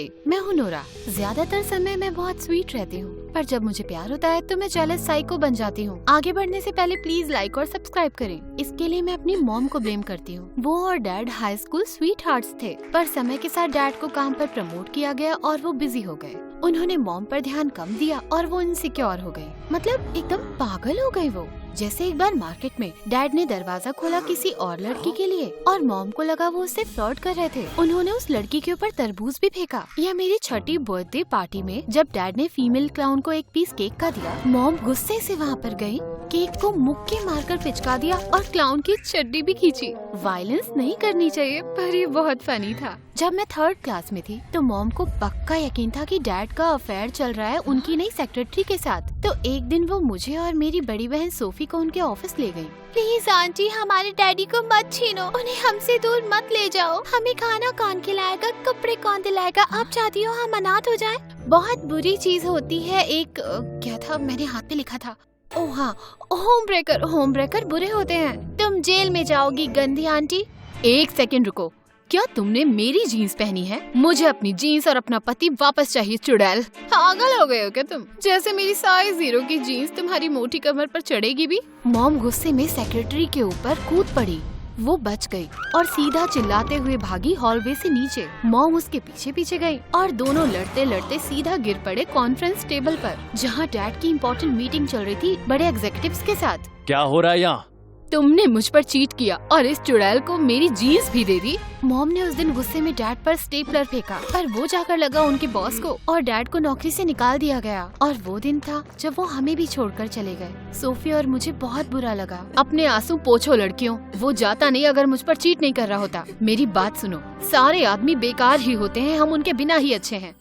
हाय, मैं हूँ नोरा। ज्यादातर समय मैं बहुत स्वीट रहती हूँ, पर जब मुझे प्यार होता है तो मैं जेलस साइको बन जाती हूँ। आगे बढ़ने से पहले प्लीज लाइक और सब्सक्राइब करें। इसके लिए मैं अपनी मॉम को ब्लेम करती हूँ। वो और dad high school sweet hearts थे, पर समय के साथ डैड को काम पर प्रमोट किया गया और वो बिजी हो गए। उन्होंने मॉम पर ध्यान कम दिया और वो इनसिक्योर हो गई। मतलब एकदम पागल हो गई वो। जैसे एक बार मार्केट में डैड ने दरवाजा खोला किसी और लड़की के लिए और मॉम को लगा वो उससे फ्लर्ट कर रहे थे। उन्होंने उस लड़की के ऊपर तरबूज भी फेंका। या मेरी छठी बर्थडे पार्टी में जब डैड ने फीमेल क्लाउन को एक पीस केक का दिया, मॉम गुस्से से वहाँ पर गई, केक को मुक्के मारकर पिचका दिया और क्लाउन की चड्डी भी खींची। वायलेंस नहीं करनी चाहिए, पर ये बहुत फनी था। जब मैं 3rd क्लास में थी तो मॉम को पक्का यकीन था कि डैड का अफेयर चल रहा है उनकी नई सेक्रेटरी के साथ। तो एक दिन वो मुझे और मेरी बड़ी बहन सोफी को उनके ऑफिस ले गई। प्लीज आंटी, हमारे डैडी को मत छीनो, उन्हें हमसे दूर मत ले जाओ। हमें खाना कौन खिलाएगा, कपड़े कौन दिलाएगा? आप चाहती हो हम अनाथ हो जाएं? बहुत बुरी चीज होती है एक क्या था, मैंने हाथ पे लिखा था, ओह हाँ, होम ब्रेकर बुरे होते हैं। तुम जेल में जाओगी गंदी आंटी। एक सेकंड रुको, क्या तुमने मेरी जीन्स पहनी है? मुझे अपनी जीन्स और अपना पति वापस चाहिए चुड़ैल। पागल हो गए हो क्या तुम? जैसे मेरी साइज 0 की जीन्स तुम्हारी मोटी कमर पर चढ़ेगी भी। मॉम गुस्से में सेक्रेटरी के ऊपर कूद पड़ी। वो बच गई और सीधा चिल्लाते हुए भागी हॉलवे से नीचे। मॉम उसके पीछे पीछे गई और दोनों लड़ते लड़ते सीधा गिर पड़े कॉन्फ्रेंस टेबल पर, जहाँ डैड की इम्पोर्टेंट मीटिंग चल रही थी बड़े एग्जीक्यूटिव्स के साथ। क्या हो रहा है यहाँ? तुमने मुझ पर चीट किया और इस चुड़ैल को मेरी जीन्स भी दे दी। मॉम ने उस दिन गुस्से में डैड पर स्टेपलर फेंका, पर वो जाकर लगा उनके बॉस को और डैड को नौकरी से निकाल दिया गया। और वो दिन था जब वो हमें भी छोड़कर चले गए। सोफी और मुझे बहुत बुरा लगा। अपने आंसू पोंछो लड़कियों, वो जाता नहीं अगर मुझ पर चीट नहीं कर रहा होता। मेरी बात सुनो, सारे आदमी बेकार ही होते हैं, हम उनके बिना ही अच्छे हैं।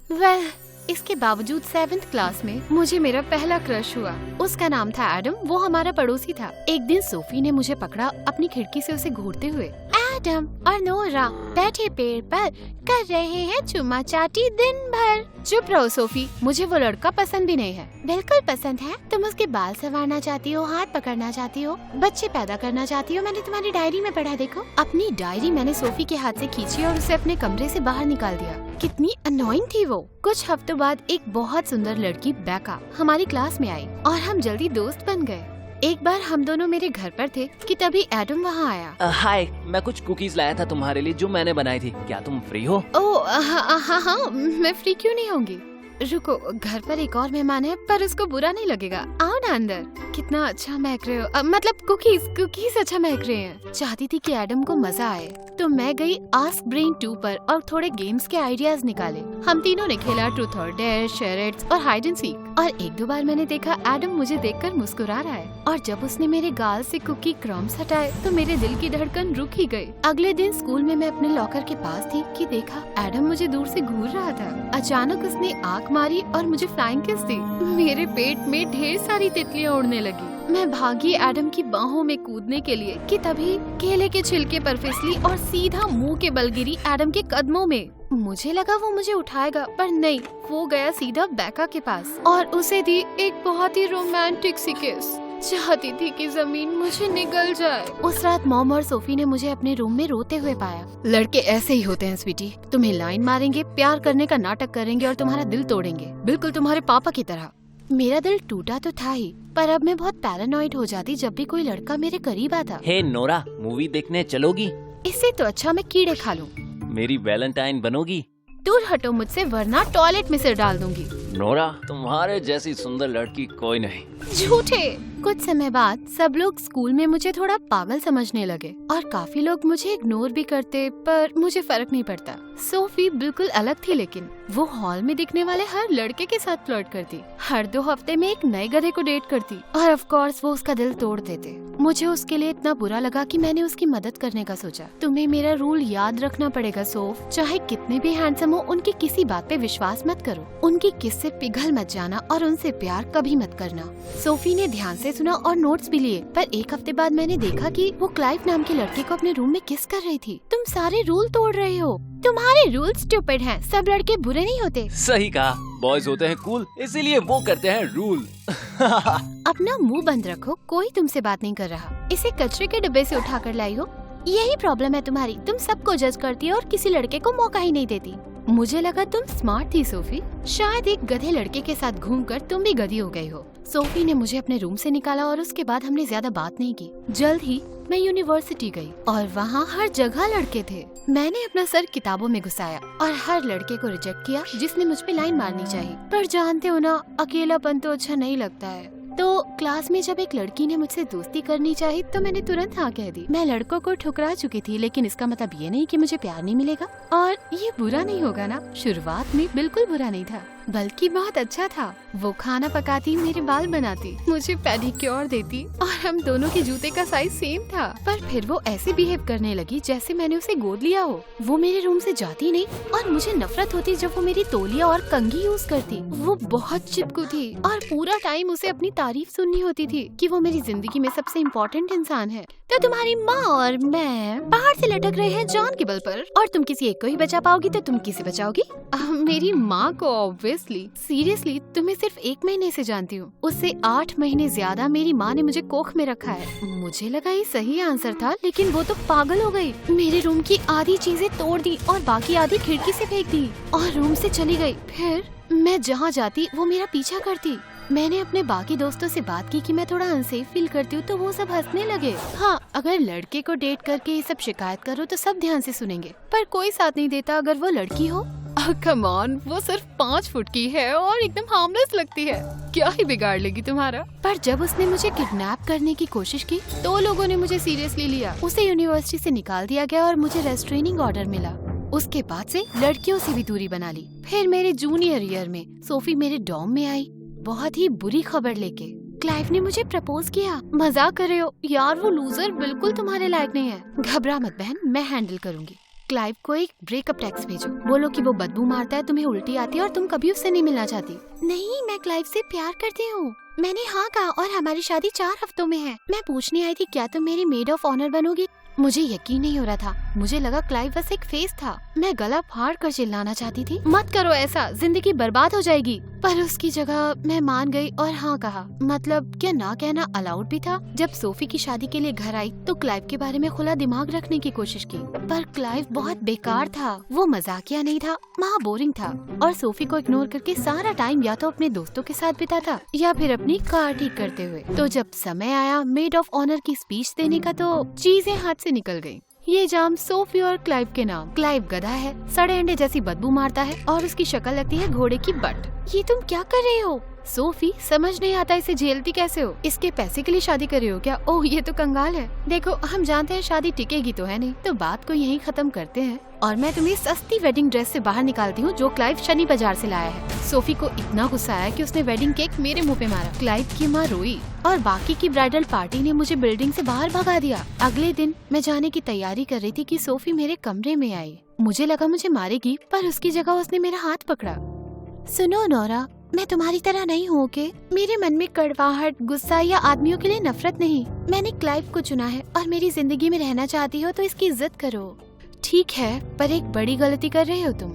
इसके बावजूद 7th क्लास में मुझे मेरा पहला क्रश हुआ। उसका नाम था एडम, वो हमारा पड़ोसी था। एक दिन सोफी ने मुझे पकड़ा अपनी खिड़की से उसे घूरते हुए। एडम और नोरा बैठे पेड़ पर कर रहे हैं चुम्मा चाटी दिन भर। चुप रहो सोफी, मुझे वो लड़का पसंद भी नहीं है। बिल्कुल पसंद है। तुम उसके बाल संवारना चाहती हो, हाथ पकड़ना चाहती हो, बच्चे पैदा करना चाहती हो। मैंने तुम्हारी डायरी में पढ़ा, देखो। अपनी डायरी मैंने सोफी के हाथ से खींची और उसे अपने कमरे से बाहर निकाल दिया। कितनी अनोइंग थी वो। कुछ हफ्तों बाद एक बहुत सुंदर लड़की बेका हमारी क्लास में आई और हम जल्दी दोस्त बन गए। एक बार हम दोनों मेरे घर पर थे कि तभी एडम वहाँ आया। हाय, मैं कुछ कुकीज लाया था तुम्हारे लिए जो मैंने बनाई थी। क्या तुम फ्री हो? हाँ, मैं फ्री क्यों नहीं होंगी। रुको, घर पर एक और मेहमान है, पर उसको बुरा नहीं लगेगा। आओ ना अंदर। कितना अच्छा महक रहे हो, मतलब कुकीज अच्छा महक रहे हैं। चाहती थी कि एडम को मजा आए, तो मैं गई आस्क ब्रेन 2 पर और थोड़े गेम्स के आइडियाज निकाले। हम तीनों ने खेला ट्रूथ और डेयर, शेरेट्स और हाइड एंड सीक। और 1-2 बार मैंने देखा एडम मुझे देखकर मुस्कुरा रहा है। और जब उसने मेरे गाल से कुकी क्रम्स हटाए तो मेरे दिल की धड़कन रुक ही गई। अगले दिन स्कूल में मैं अपने लॉकर के पास थी कि देखा एडम मुझे दूर से घूर रहा था। अचानक उसने आंख मारी और मुझे फ्लाइंग किस दी। मेरे पेट में ढेर सारी तितलियां उड़ने लगी। मैं भागी एडम की बाहों में कूदने के लिए कि तभी केले के छिलके पर फिसली और सीधा मुंह के बल गिरी एडम के कदमों में। मुझे लगा वो मुझे उठाएगा, पर नहीं, वो गया सीधा बेका के पास और उसे दी एक बहुत ही रोमांटिक सी किस। चाहती थी कि जमीन मुझे निगल जाए। उस रात मॉम और सोफी ने मुझे अपने रूम में रोते हुए पाया। लड़के ऐसे ही होते हैं स्वीटी, तुम्हें लाइन मारेंगे, प्यार करने का नाटक करेंगे और तुम्हारा दिल तोड़ेंगे, बिल्कुल तुम्हारे पापा की तरह। मेरा दिल टूटा तो था ही, पर अब मैं बहुत पैरानॉइड हो जाती जब भी कोई लड़का मेरे करीब आता। हे नोरा, मूवी देखने चलोगी? इससे तो अच्छा मैं कीड़े खा लूं। मेरी वैलेंटाइन बनोगी? दूर हटो मुझसे, वरना टॉयलेट में सिर डाल दूंगी। नोरा, तुम्हारे जैसी सुंदर लड़की कोई नहीं। झूठे। कुछ समय बाद सब लोग स्कूल में मुझे थोड़ा पागल समझने लगे और काफी लोग मुझे इग्नोर भी करते, पर मुझे फर्क नहीं पड़ता। सोफी बिल्कुल अलग थी, लेकिन वो हॉल में दिखने वाले हर लड़के के साथ फ्लर्ट करती, हर 2 हफ्ते में एक नए गधे को डेट करती और ऑफ कोर्स वो उसका दिल तोड़ देते। मुझे उसके लिए इतना बुरा लगा कि मैंने उसकी मदद करने का सोचा। तुम्हें मेरा रूल याद रखना पड़ेगा सोफ, चाहे कितने भी हैंडसम हो, उनकी किसी बात पे विश्वास मत करो, उनकी किस से पिघल मत जाना और उनसे प्यार कभी मत करना। सोफी ने ध्यान से सुना और नोट्स भी लिए, पर 1 हफ्ते बाद मैंने देखा कि वो क्लाइव नाम के लड़के को अपने रूम में किस कर रही थी। तुम सारे रूल तोड़ रहे हो। तुम्हारे रूल स्टूपिड हैं। सब लड़के बुरे नहीं होते। सही कहा, बॉयज होते हैं कूल, इसीलिए वो करते हैं रूल। अपना मुंह बंद रखो, कोई तुमसे बात नहीं कर रहा। इसे कचरे के डिब्बे से उठा कर लाई हो। यही प्रॉब्लम है तुम्हारी, तुम सबको जज करती हो और किसी लड़के को मौका ही नहीं देती। मुझे लगा तुम स्मार्ट थी सोफी। शायद एक गधे लड़के के साथ घूमकर तुम भी गधी हो गई हो। सोफी ने मुझे अपने रूम से निकाला और उसके बाद हमने ज्यादा बात नहीं की। जल्द ही मैं यूनिवर्सिटी गई और वहाँ हर जगह लड़के थे। मैंने अपना सर किताबों में घुसाया और हर लड़के को रिजेक्ट किया जिसने मुझ पे लाइन मारनी चाहिए। पर जानते हो ना, अकेलापन तो अच्छा नहीं लगता है। तो क्लास में जब एक लड़की ने मुझसे दोस्ती करनी चाहिए तो मैंने तुरंत हाँ कह दी। मैं लड़कों को ठुकरा चुकी थी, लेकिन इसका मतलब ये नहीं कि मुझे प्यार नहीं मिलेगा। और ये बुरा नहीं होगा ना, शुरुआत में बिल्कुल बुरा नहीं था, बल्कि बहुत अच्छा था। वो खाना पकाती, मेरे बाल बनाती, मुझे पेडिक्योर देती और हम दोनों के जूते का साइज सेम था। पर फिर वो ऐसे बिहेव करने लगी जैसे मैंने उसे गोद लिया हो। वो मेरे रूम से जाती नहीं और मुझे नफरत होती जब वो मेरी तौलिया और कंघी यूज करती। वो बहुत चिपकू थी और पूरा टाइम उसे अपनी तारीफ सुननी होती थी कि वो मेरी जिंदगी में सबसे इम्पोर्टेंट इंसान है। तो तुम्हारी माँ और मैं पहाड़ से लटक रहे हैं जान के बल पर, और तुम किसी एक को ही बचा पाओगी तो तुम किसे बचाओगी? मेरी माँ को ऑब्वियसली। सीरियसली तुम्हें सिर्फ 1 महीने से जानती हूँ, उससे 8 महीने ज्यादा मेरी माँ ने मुझे कोख में रखा है। मुझे लगा ये सही आंसर था, लेकिन वो तो पागल हो गई। मेरे रूम की आधी चीजें तोड़ दी और बाकी आधी खिड़की से फेंक दी और रूम से चली गई। फिर मैं जहाँ जाती वो मेरा पीछा करती। मैंने अपने बाकी दोस्तों से बात की कि मैं थोड़ा अनसेफ फील करती हूँ, तो वो सब हंसने लगे। हाँ, अगर लड़के को डेट करके ये सब शिकायत करो तो सब ध्यान से सुनेंगे, पर कोई साथ नहीं देता अगर वो लड़की हो। कम ऑन, वो सिर्फ 5 फुट की है और एकदम हार्मलेस लगती है, क्या ही बिगाड़ लेगी तुम्हारा। पर जब उसने मुझे किडनैप करने की कोशिश की तो लोगों ने मुझे सीरियसली लिया। उसे यूनिवर्सिटी से निकाल दिया गया और मुझे रेस्ट्रेनिंग ऑर्डर मिला। उसके बाद से लड़कियों से भी दूरी बना ली। फिर मेरे जूनियर ईयर में सोफी मेरे डॉर्म में आई, बहुत ही बुरी खबर लेके। क्लाइव ने मुझे प्रपोज किया। मजाक कर रहे हो यार, वो लूजर बिल्कुल तुम्हारे लायक नहीं है। घबरा मत बहन, मैं हैंडल करूंगी। क्लाइव को एक ब्रेकअप टेक्स्ट भेजो, बोलो कि वो बदबू मारता है, तुम्हें उल्टी आती है और तुम कभी उससे नहीं मिलना चाहती। नहीं, मैं क्लाइव से प्यार करती हूँ। मैंने हाँ कहा और हमारी शादी 4 हफ्तों में है। मैं पूछने आई थी क्या तुम मेरी मेड ऑफ ऑनर बनोगी? मुझे यकीन नहीं हो रहा था। मुझे लगा क्लाइव बस एक फेस था। मैं गला फाड़ कर चिल्लाना चाहती थी, मत करो ऐसा, जिंदगी बर्बाद हो जाएगी। पर उसकी जगह मैं मान गई और हाँ कहा। मतलब क्या ना कहना अलाउड भी था? जब सोफी की शादी के लिए घर आई तो क्लाइव के बारे में खुला दिमाग रखने की कोशिश की, पर क्लाइव बहुत बेकार था। वो मजाकिया नहीं था, महा बोरिंग था और सोफी को इग्नोर करके सारा टाइम या तो अपने दोस्तों के साथ बिताता या फिर अपनी कार ठीक करते हुए। तो जब समय आया मेड ऑफ ऑनर की स्पीच देने का तो चीजें हाथ से निकल गयी। ये जाम सोफी और क्लाइव के नाम। क्लाइव गधा है, सड़े अंडे जैसी बदबू मारता है और उसकी शक्ल लगती है घोड़े की बट। ये तुम क्या कर रहे हो? सोफी, समझ नहीं आता इसे झेलती कैसे हो? इसके पैसे के लिए शादी कर रहे हो क्या? ओह, ये तो कंगाल है। देखो, हम जानते हैं शादी टिकेगी तो है नहीं, तो बात को यहीं खत्म करते हैं और मैं तुम्हें सस्ती वेडिंग ड्रेस से बाहर निकालती हूँ जो क्लाइव शनि बाजार से लाया है। सोफी को इतना गुस्सा आया कि उसने वेडिंग केक मेरे मुंह पे मारा। क्लाइव की माँ रोई और बाकी की ब्राइडल पार्टी ने मुझे बिल्डिंग से बाहर भगा दिया। अगले दिन मैं जाने की तैयारी कर रही थी कि सोफी मेरे कमरे में आई। मुझे लगा मुझे मारेगी, पर उसकी जगह उसने मेरा हाथ पकड़ा। सुनो नोरा, मैं तुम्हारी तरह नहीं हूँ के। मेरे मन में कड़वाहट, गुस्सा या आदमियों के लिए नफरत नहीं। मैंने क्लाइव को चुना है और मेरी जिंदगी में रहना चाहती हो तो इसकी इज्जत करो। ठीक है, पर एक बड़ी गलती कर रहे हो तुम।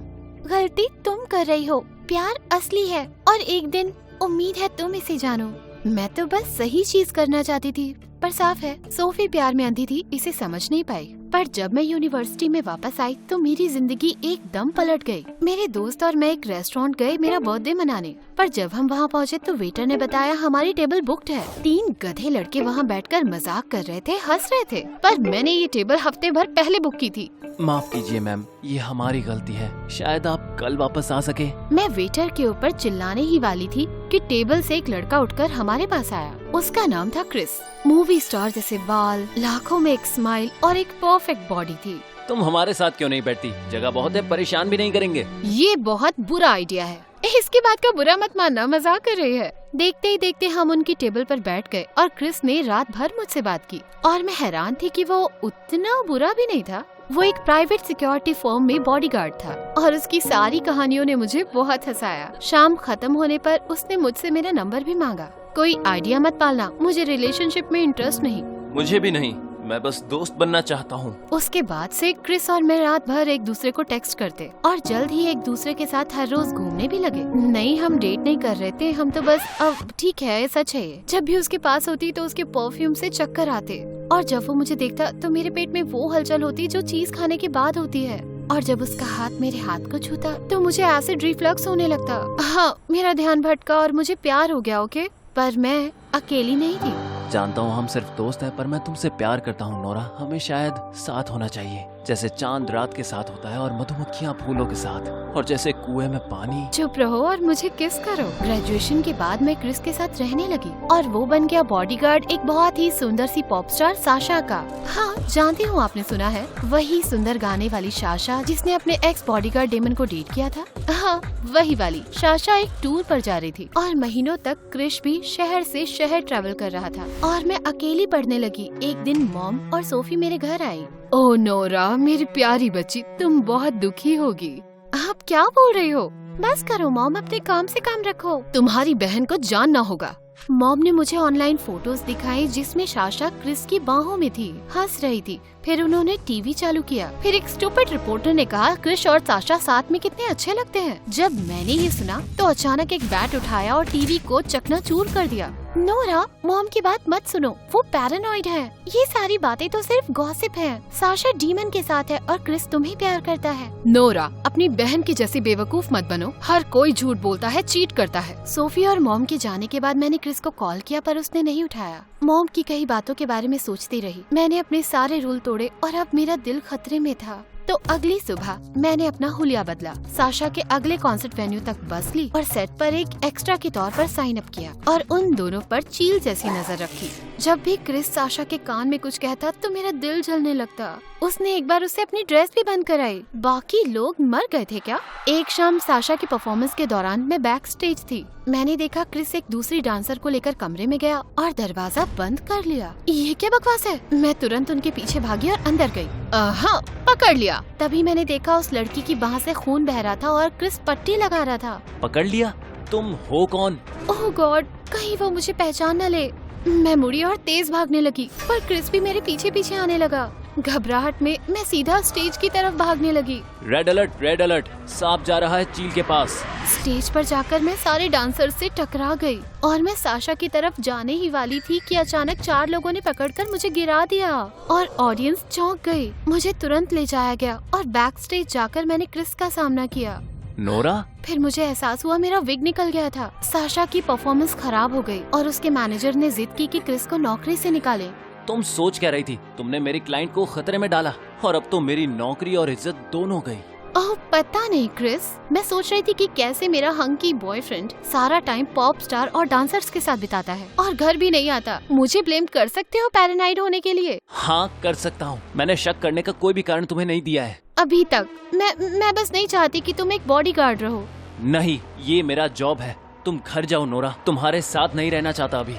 गलती तुम कर रही हो। प्यार असली है और एक दिन उम्मीद है तुम इसे जानो। मैं तो बस सही चीज करना चाहती थी, पर साफ है सोफी प्यार में अंधी थी, इसे समझ नहीं पाई। पर जब मैं यूनिवर्सिटी में वापस आई तो मेरी जिंदगी एकदम पलट गई। मेरे दोस्त और मैं एक रेस्टोरेंट गए मेरा बर्थडे मनाने, पर जब हम वहाँ पहुँचे तो वेटर ने बताया हमारी टेबल बुक्ड है। 3 गधे लड़के वहाँ बैठकर मजाक कर रहे थे, हंस रहे थे, पर मैंने ये टेबल हफ्ते भर पहले बुक की थी। माफ कीजिए मैम, ये हमारी गलती है, शायद आप कल वापस आ सके। मैं वेटर के ऊपर चिल्लाने ही वाली थी कि टेबल से एक लड़का उठकर हमारे पास आया। उसका नाम था क्रिस। मूवी स्टार जैसे बाल, लाखों में एक स्माइल और एक परफेक्ट बॉडी थी। तुम हमारे साथ क्यों नहीं बैठती? जगह बहुत है, परेशान भी नहीं करेंगे। ये बहुत बुरा आइडिया है। इसकी बात का बुरा मत मानना, मजाक कर रही है। देखते ही देखते हम उनकी टेबल पर बैठ गए और क्रिस ने रात भर मुझसे बात की और मैं हैरान थी कि वो उतना बुरा भी नहीं था। वो एक प्राइवेट सिक्योरिटी फर्म में बॉडीगार्ड था और उसकी सारी कहानियों ने मुझे बहुत हंसाया। शाम खत्म होने पर उसने मुझसे मेरा नंबर भी मांगा। कोई आइडिया मत पालना, मुझे रिलेशनशिप में इंटरेस्ट नहीं। मुझे भी नहीं, मैं बस दोस्त बनना चाहता हूँ। उसके बाद से क्रिस और मैं रात भर एक दूसरे को टेक्स्ट करते और जल्द ही एक दूसरे के साथ हर रोज घूमने भी लगे। नहीं, हम डेट नहीं कर रहे थे, हम तो बस अब ठीक है, सच है। जब भी उसके पास होती तो उसके परफ्यूम से चक्कर आते और जब वो मुझे देखता तो मेरे पेट में वो हलचल होती जो चीज खाने के बाद होती है। और जब उसका हाथ मेरे हाथ को छूता तो मुझे एसिड रिफ्लक्स होने लगता। हाँ, मेरा ध्यान भटका और मुझे प्यार हो गया। ओके, पर मैं अकेली नहीं थी। जानता हूँ हम सिर्फ दोस्त हैं, पर मैं तुमसे प्यार करता हूँ नोरा। हमें शायद साथ होना चाहिए, जैसे चांद रात के साथ होता है और मधुमक्खियाँ फूलों के साथ, और जैसे कुएं में पानी। चुप रहो और मुझे किस करो। ग्रेजुएशन के बाद मैं क्रिस के साथ रहने लगी और वो बन गया बॉडीगार्ड एक बहुत ही सुंदर सी पॉप स्टार साशा का। हाँ, जानती हूँ आपने सुना है, वही सुंदर गाने वाली साशा जिसने अपने एक्स बॉडीगार्ड डेमन को डेट किया था। हाँ, वही वाली साशा एक टूर पर जा रही थी और महीनों तक क्रिस भी शहर से शहर ट्रैवल कर रहा था और मैं अकेली पढ़ने लगी। एक दिन मॉम और सोफी मेरे घर आई। ओह नोरा, मेरी प्यारी बच्ची, तुम बहुत दुखी होगी। आप क्या बोल रही हो? बस करो मॉम, अपने काम से काम रखो। तुम्हारी बहन को जानना होगा। मॉम ने मुझे ऑनलाइन फोटोज दिखाई जिसमें साशा क्रिस की बाहों में थी, हंस रही थी। फिर उन्होंने टीवी चालू किया। फिर एक स्टूपिड रिपोर्टर ने कहा क्रिस और साशा साथ में कितने अच्छे लगते हैं। जब मैंने ये सुना तो अचानक एक बैट उठाया और टीवी को चकनाचूर कर दिया। नोरा, मॉम की बात मत सुनो, वो पैरानॉइड है। ये सारी बातें तो सिर्फ गॉसिप है। साशा डीमन के साथ है और क्रिस तुम्हें प्यार करता है। नोरा, अपनी बहन की जैसी बेवकूफ मत बनो। हर कोई झूठ बोलता है, चीट करता है। सोफी और मॉम के जाने के बाद मैंने क्रिस को कॉल किया पर उसने नहीं उठाया। मॉम की कई बातों के बारे में सोचती रही। मैंने अपने सारे रूल तोड़े और अब मेरा दिल खतरे में था। तो अगली सुबह मैंने अपना हुलिया बदला, साशा के अगले कॉन्सर्ट वेन्यू तक बस ली और सेट पर एक एक्स्ट्रा के तौर पर साइन अप किया और उन दोनों पर चील जैसी नजर रखी। जब भी क्रिस साशा के कान में कुछ कहता तो मेरा दिल जलने लगता। उसने एक बार उससे अपनी ड्रेस भी बंद कराई। बाकी लोग मर गए थे क्या? एक शाम साशा की परफॉर्मेंस के दौरान मैं बैक स्टेज थी। मैंने देखा क्रिस एक दूसरी डांसर को लेकर कमरे में गया और दरवाजा बंद कर लिया। ये क्या बकवास है? मैं तुरंत उनके पीछे भागी और अंदर गई। हाँ, पकड़ लिया। तभी मैंने देखा उस लड़की की बाह से खून बह रहा था और क्रिस पट्टी लगा रहा था। पकड़ लिया? तुम हो कौन? ओह गॉड, कहीं वो मुझे पहचान न ले। मैं मुड़ी और तेज भागने लगी पर क्रिस भी मेरे पीछे पीछे आने लगा। घबराहट में मैं सीधा स्टेज की तरफ भागने लगी। रेड अलर्ट, रेड अलर्ट, सांप जा रहा है चील के पास। स्टेज पर जाकर मैं सारे डांसर से टकरा गई और मैं साशा की तरफ जाने ही वाली थी कि अचानक 4 लोगों ने पकड़कर मुझे गिरा दिया और ऑडियंस चौंक गई। मुझे तुरंत ले जाया गया और बैक स्टेज जाकर मैंने क्रिस का सामना किया। नोरा? फिर मुझे एहसास हुआ मेरा विग निकल गया था। साशा की परफॉर्मेंस खराब हो गई और उसके मैनेजर ने जिद की कि क्रिस को नौकरी से निकाले। तुम सोच क्या रही थी? तुमने मेरी क्लाइंट को खतरे में डाला और अब तो मेरी नौकरी और इज्जत दोनों गई। ओह पता नहीं क्रिस, मैं सोच रही थी कि कैसे मेरा हंकी बॉयफ्रेंड सारा टाइम पॉप स्टार और डांसर्स के साथ बिताता है और घर भी नहीं आता। मुझे ब्लेम कर सकते हो पैरानाइड होने के लिए? हाँ, कर सकता हूँ। मैंने शक करने का कोई भी कारण तुम्हें नहीं दिया है अभी तक। मैं बस नहीं चाहती कि तुम एक बॉडीगार्ड रहो। नहीं, ये मेरा जॉब है। तुम घर जाओ नोरा, तुम्हारे साथ नहीं रहना चाहता अभी।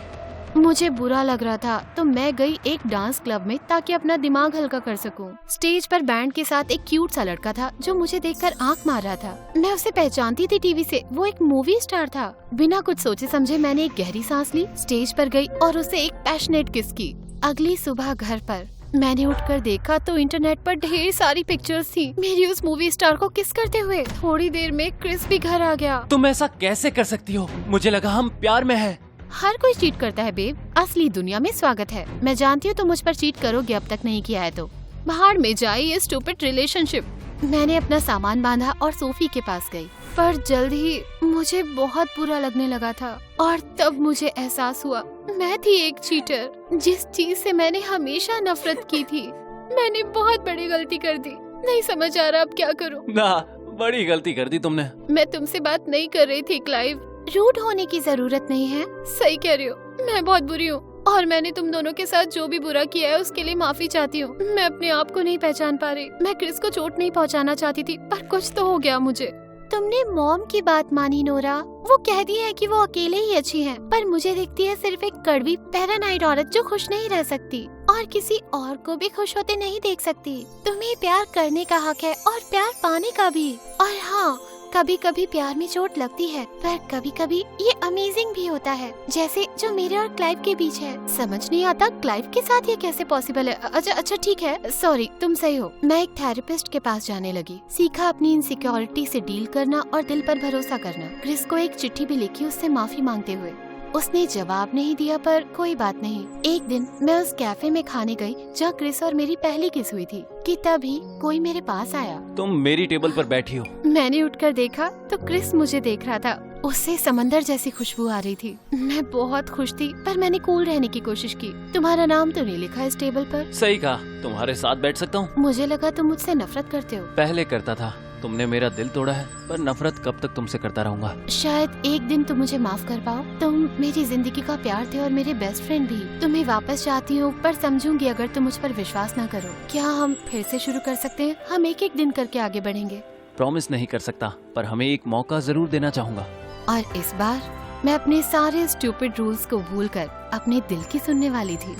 मुझे बुरा लग रहा था तो मैं गई एक डांस क्लब में ताकि अपना दिमाग हल्का कर सकूं। स्टेज पर बैंड के साथ एक क्यूट सा लड़का था जो मुझे देखकर आंख मार रहा था। मैं उसे पहचानती थी टीवी से, वो एक मूवी स्टार था। बिना कुछ सोचे समझे मैंने एक गहरी सांस ली, स्टेज पर गई और उसे एक पैशनेट किस की। अगली सुबह घर पर मैंने उठकर देखा तो इंटरनेट पर ढेर सारी पिक्चर्स थी मेरी उस मूवी स्टार को किस करते हुए। थोड़ी देर में क्रिस भी घर आ गया। तुम ऐसा कैसे कर सकती हो? मुझे लगा हम प्यार में हैं। हर कोई चीट करता है बेब, असली दुनिया में स्वागत है। मैं जानती हूँ तुम मुझ पर चीट करोगे, अब तक नहीं किया है तो बाहर में जाए ये स्टूपिड रिलेशनशिप। मैंने अपना सामान बांधा और सोफी के पास गई, पर जल्द ही मुझे बहुत बुरा लगने लगा था और तब मुझे एहसास हुआ मैं थी एक चीटर, जिस चीज से मैंने हमेशा नफरत की थी। मैंने बहुत बड़ी गलती कर दी, नहीं समझ आ रहा अब क्या करूँ। ना, बड़ी गलती कर दी तुमने। मैं तुमसे बात नहीं कर रही थी क्लाइव, रूड होने की जरूरत नहीं है। सही कह रही हो, मैं बहुत बुरी हूँ और मैंने तुम दोनों के साथ जो भी बुरा किया है उसके लिए माफी चाहती हूँ। मैं अपने आप को नहीं पहचान पा रही। मैं क्रिस को चोट नहीं पहुँचाना चाहती थी पर कुछ तो हो गया मुझे। तुमने मॉम की बात मानी नोरा, वो कहती है कि वो अकेले ही अच्छी हैं, पर मुझे दिखती है सिर्फ एक कड़वी पैरानाइड औरत जो खुश नहीं रह सकती और किसी और को भी खुश होते नहीं देख सकती। तुम्हें प्यार करने का हक है और प्यार पाने का भी। और हाँ, कभी कभी प्यार में चोट लगती है पर कभी कभी ये अमेजिंग भी होता है, जैसे जो मेरे और क्लाइव के बीच है। समझ नहीं आता क्लाइव के साथ ये कैसे पॉसिबल है। अच्छा ठीक है, सॉरी, तुम सही हो। मैं एक थेरेपिस्ट के पास जाने लगी। सीखा अपनी इनसिक्योरिटी से डील करना और दिल पर भरोसा करना। क्रिस को एक चिट्ठी भी लिखी उससे माफी मांगते हुए। उसने जवाब नहीं दिया, पर कोई बात नहीं। एक दिन मैं उस कैफे में खाने गई जहाँ क्रिस और मेरी पहली किस हुई थी कि तभी कोई मेरे पास आया। तुम मेरी टेबल पर बैठी हो। मैंने उठकर देखा तो क्रिस मुझे देख रहा था। उससे समंदर जैसी खुशबू आ रही थी। मैं बहुत खुश थी, पर मैंने कूल रहने की कोशिश की। तुम्हारा नाम तो नहीं लिखा इस टेबल पर। सही कहा, तुम्हारे साथ बैठ सकता हूँ? मुझे लगा तुम मुझसे नफरत करते हो। पहले करता था, तुमने मेरा दिल तोड़ा है, पर नफरत कब तक तुमसे करता रहूंगा। शायद एक दिन तुम मुझे माफ कर पाओ। तुम मेरी जिंदगी का प्यार थे और मेरे बेस्ट फ्रेंड भी। तुम्हें वापस चाहती हूँ, पर समझूंगी अगर तुम मुझ पर विश्वास न करो। क्या हम फिर से शुरू कर सकते हैं? हम एक एक दिन करके आगे बढ़ेंगे। प्रॉमिस नहीं कर सकता, पर हमें एक मौका जरूर देना चाहूंगा। और इस बार मैं अपने सारे स्टूपिड रूल्स को भूलकर अपने दिल की सुनने वाली थी।